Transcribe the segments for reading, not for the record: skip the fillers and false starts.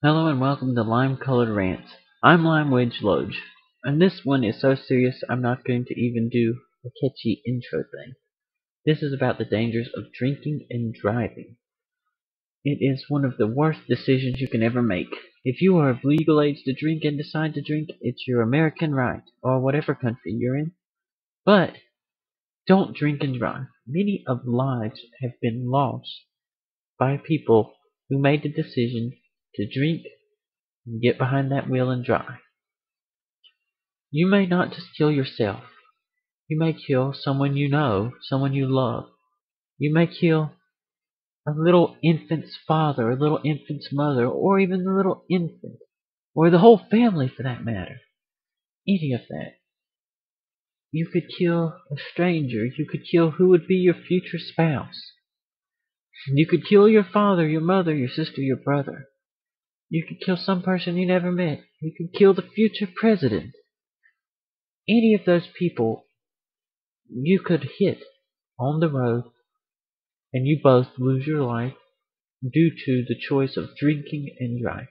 Hello and welcome to Lime Colored Rants. I'm Lime Wedge Loge, and this one is so serious I'm not going to even do a catchy intro thing. This is about the dangers of drinking and driving. It is one of the worst decisions you can ever make. If you are of legal age to drink and decide to drink, it's your American right, or whatever country you're in. But don't drink and drive. Many of lives have been lost by people who made the decision to drink and get behind that wheel and drive. You may not just kill yourself. You may kill someone you know, someone you love. You may kill a little infant's father, a little infant's mother, or even the little infant, or the whole family for that matter. Any of that. You could kill a stranger. You could kill who would be your future spouse. You could kill your father, your mother, your sister, your brother. You could kill some person you never met. You could kill the future president. Any of those people you could hit on the road, and you both lose your life due to the choice of drinking and driving.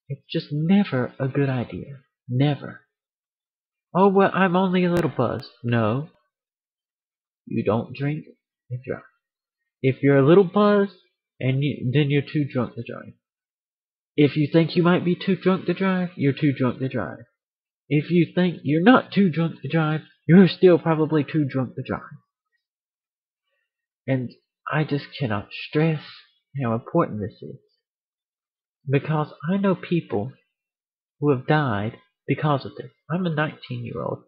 It's just never a good idea. Never. Oh, well, I'm only a little buzzed. No, you don't drink and drive. If you're a little buzzed, then you're too drunk to drive. If you think you might be too drunk to drive, you're too drunk to drive. If you think you're not too drunk to drive, you're still probably too drunk to drive. And I just cannot stress how important this is. Because I know people who have died because of this. I'm a 19-year-old.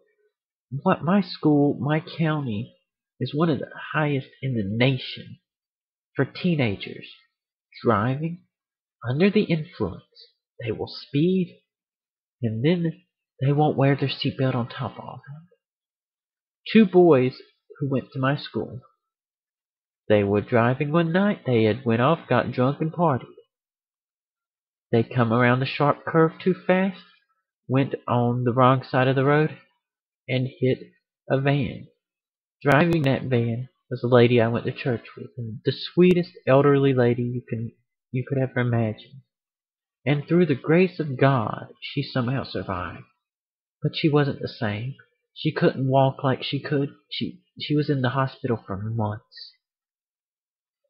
What my school, my county, is one of the highest in the nation for teenagers driving under the influence. They will speed, and then they won't wear their seatbelt on top of it. Two boys who went to my school. They were driving one night. They had went off, got drunk, and partied. They come around the sharp curve too fast, went on the wrong side of the road, and hit a van. Driving that van was a lady I went to church with, and the sweetest elderly lady you could ever imagine. And through the grace of God, she somehow survived. But she wasn't the same. She couldn't walk like she could. She was in the hospital for months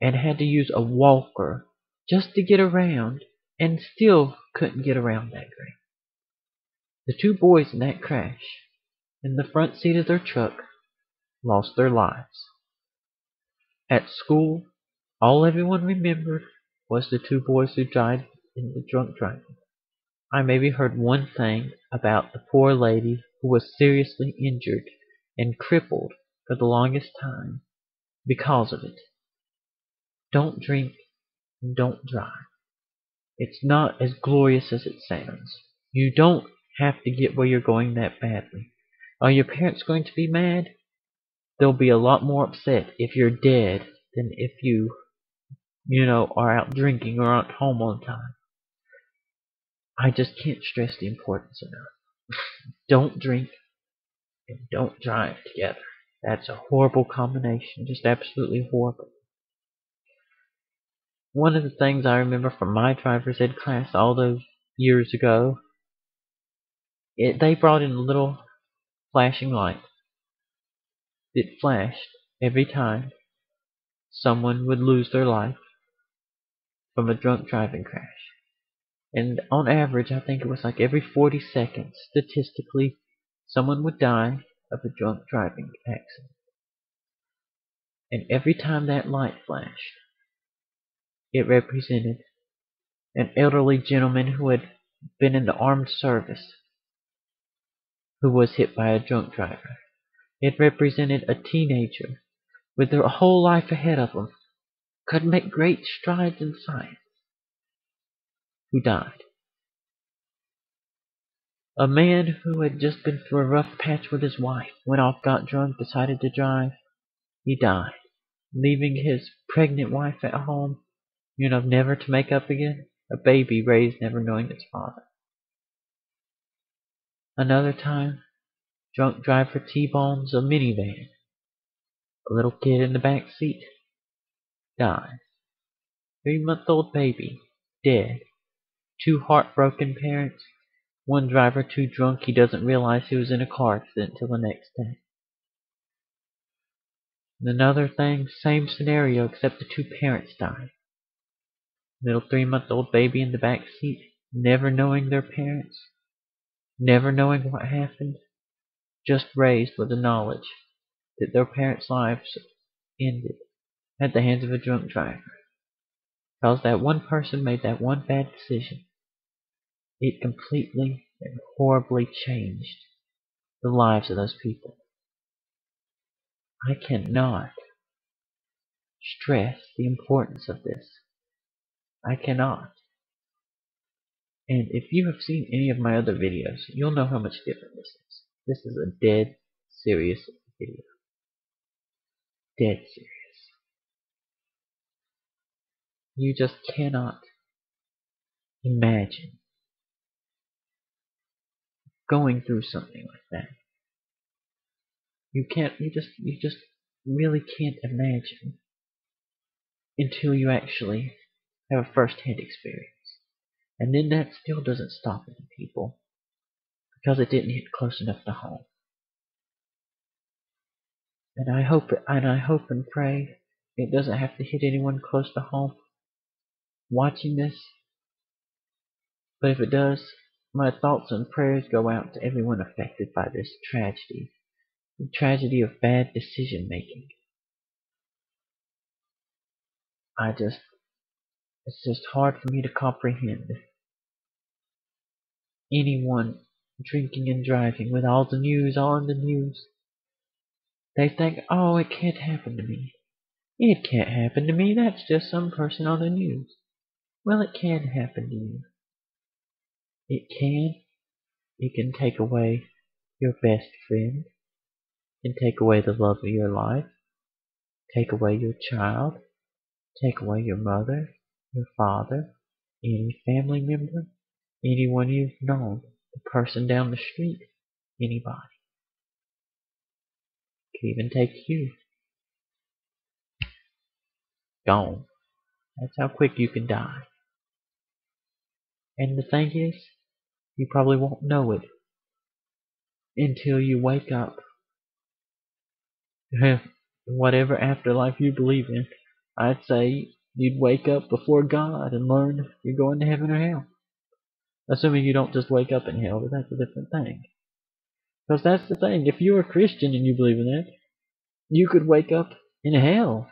and had to use a walker just to get around, and still couldn't get around that great. The two boys in that crash, in the front seat of their truck, lost their lives. At school, all everyone remembered was the two boys who died in the drunk driving. I maybe heard one thing about the poor lady who was seriously injured and crippled for the longest time because of it. Don't drink and don't drive. It's not as glorious as it sounds. You don't have to get where you're going that badly. Are your parents going to be mad? They'll be a lot more upset if you're dead than if you are out drinking or aren't home on time. I just can't stress the importance enough. Don't drink and don't drive together. That's a horrible combination, just absolutely horrible. One of the things I remember from my driver's ed class all those years ago, they brought in a little flashing light. It flashed every time someone would lose their life from a drunk driving crash. And on average, I think it was like every 40 seconds, statistically, someone would die of a drunk driving accident. And every time that light flashed, it represented an elderly gentleman who had been in the armed service who was hit by a drunk driver. It represented a teenager with their whole life ahead of them, could make great strides in science, who died. A man who had just been through a rough patch with his wife, went off, got drunk, decided to drive. He died, leaving his pregnant wife at home, never to make up again. A baby raised never knowing its father. Another time, drunk driver T-bones a minivan. A little kid in the back seat dies. 3-month-old baby dead Two heartbroken parents. One driver too drunk he doesn't realize he was in a car accident till the next day. And another thing, same scenario except the two parents died. Little 3-month-old baby in the back seat, never knowing their parents, never knowing what happened, just raised with the knowledge that their parents' lives ended at the hands of a drunk driver. Because that one person made that one bad decision, it completely and horribly changed the lives of those people. I cannot stress the importance of this. I cannot. And if you have seen any of my other videos, you'll know how much different this is. This is a dead serious video. Dead serious. You just cannot imagine going through something like that. You just really can't imagine until you actually have a first-hand experience. And then that still doesn't stop it in people because it didn't hit close enough to home. And I hope and pray it doesn't have to hit anyone close to home watching this. But if it does, my thoughts and prayers go out to everyone affected by this tragedy. The tragedy of bad decision making. It's just hard for me to comprehend anyone drinking and driving with all the news on the news. They think, oh, it can't happen to me. It can't happen to me. That's just some person on the news. Well, it can happen to you. It can. It can take away your best friend. It can take away the love of your life. Take away your child. Take away your mother, your father, any family member, anyone you've known, the person down the street, anybody. It could even take you. Gone. That's how quick you can die. And the thing is, you probably won't know it until you wake up. Whatever afterlife you believe in, I'd say you'd wake up before God and learn if you're going to heaven or hell. Assuming you don't just wake up in hell, but that's a different thing. Because that's the thing, if you're a Christian and you believe in that, you could wake up in hell,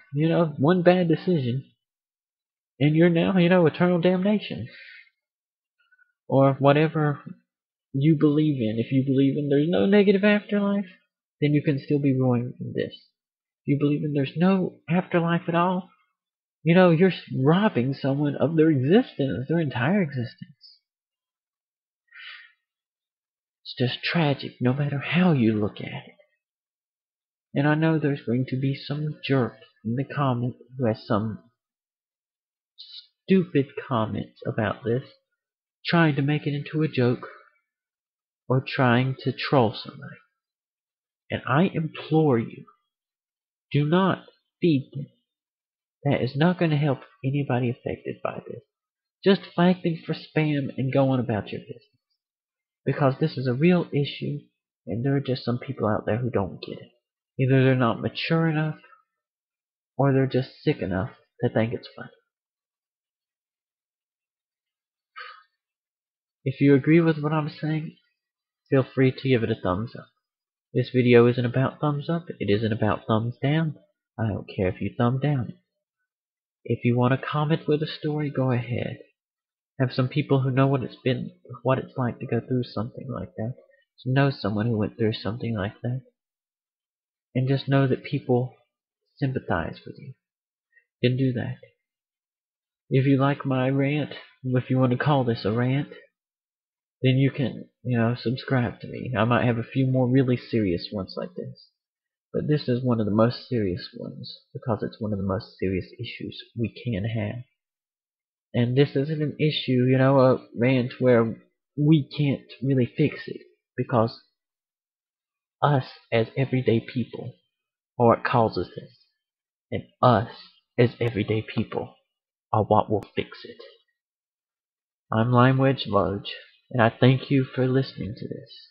one bad decision, and you're now, eternal damnation. Or whatever you believe in. If you believe in there's no negative afterlife, then you can still be going in this. If you believe in there's no afterlife at all, you're robbing someone of their existence, their entire existence. It's just tragic, no matter how you look at it. And I know there's going to be some jerk in the comment who has some stupid comments about this, trying to make it into a joke, or trying to troll somebody. And I implore you, do not feed them. That is not going to help anybody affected by this. Just flag them for spam and go on about your business. Because this is a real issue, and there are just some people out there who don't get it. Either they're not mature enough, or they're just sick enough to think it's funny. If you agree with what I'm saying, feel free to give it a thumbs up. This video isn't about thumbs up, it isn't about thumbs down. I don't care if you thumb down it. If you want to comment with a story, go ahead. Have some people who know what it's like to go through something like that. To know someone who went through something like that. And just know that people sympathize with you. You can do that. If you like my rant, if you want to call this a rant, then you can, subscribe to me. I might have a few more really serious ones like this. But this is one of the most serious ones because it's one of the most serious issues we can have. And this isn't an issue, a rant where we can't really fix it because us as everyday people are what causes this. And us as everyday people are what will fix it. I'm Lime Wedge Lodge, and I thank you for listening to this.